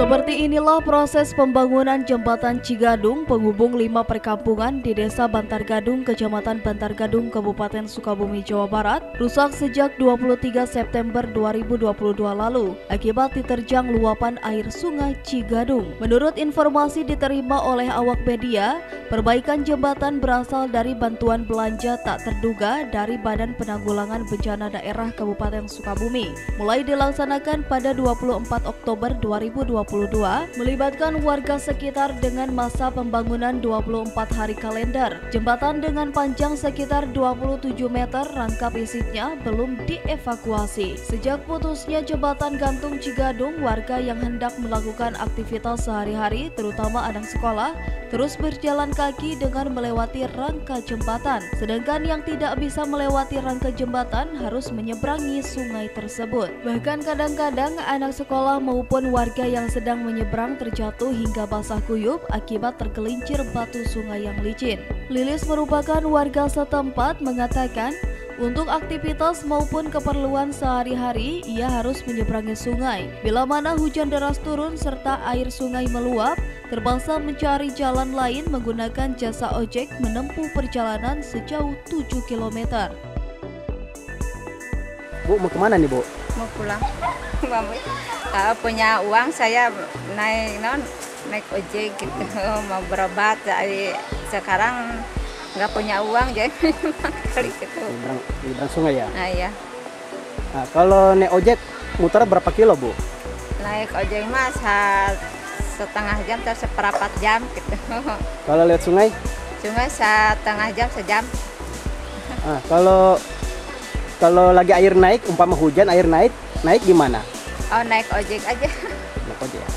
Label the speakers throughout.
Speaker 1: Seperti inilah proses pembangunan jembatan Cigadung penghubung 5 perkampungan di Desa Bantar Gadung, Kecamatan Bantar Gadung, Kabupaten Sukabumi, Jawa Barat, rusak sejak 23 September 2022 lalu akibat diterjang luapan air Sungai Cigadung. Menurut informasi diterima oleh awak media, perbaikan jembatan berasal dari bantuan belanja tak terduga dari Badan Penanggulangan Bencana Daerah Kabupaten Sukabumi, mulai dilaksanakan pada 24 Oktober 2022, melibatkan warga sekitar dengan masa pembangunan 24 hari kalender. Jembatan dengan panjang sekitar 27 meter rangkap isinya belum dievakuasi. Sejak putusnya jembatan gantung Cigadung, warga yang hendak melakukan aktivitas sehari-hari, terutama anak sekolah, terus berjalan kaki dengan melewati rangka jembatan. Sedangkan yang tidak bisa melewati rangka jembatan harus menyeberangi sungai tersebut. Bahkan kadang-kadang anak sekolah maupun warga yang sedang menyeberang terjatuh hingga basah kuyup akibat tergelincir batu sungai yang licin. Lilis merupakan warga setempat mengatakan, untuk aktivitas maupun keperluan sehari-hari, ia harus menyeberangi sungai. Bila mana hujan deras turun serta air sungai meluap, terpaksa mencari jalan lain menggunakan jasa ojek menempuh perjalanan sejauh 7 km.
Speaker 2: Bu, mau kemana nih, Bu?
Speaker 3: Mau pulang. Kalau punya uang saya naik ojek gitu, mau berobat. Sekarang nggak punya uang jadi kali gitu.
Speaker 2: Nyebrang sungai ya?
Speaker 3: Nah iya.
Speaker 2: Nah, kalau naik ojek muter berapa kilo, Bu?
Speaker 3: Naik ojek mas setengah jam atau seperempat jam gitu.
Speaker 2: Kalau lihat sungai?
Speaker 3: Sungai setengah jam, sejam.
Speaker 2: Nah, kalau lagi air naik, umpama hujan air naik gimana?
Speaker 3: Oh, naik ojek aja.
Speaker 2: Naik ojek ya?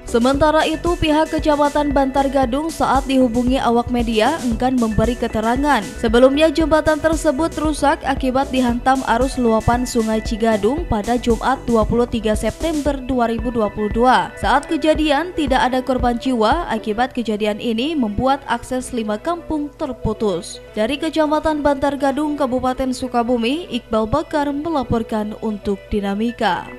Speaker 1: Sementara itu, pihak Kecamatan Bantar Gadung saat dihubungi awak media enggan memberi keterangan. Sebelumnya jembatan tersebut rusak akibat dihantam arus luapan Sungai Cigadung pada Jumat 23 September 2022. Saat kejadian tidak ada korban jiwa, akibat kejadian ini membuat akses 5 kampung terputus. Dari Kecamatan Bantar Gadung, Kabupaten Sukabumi, Iqbal Bakar melaporkan untuk Dinamika.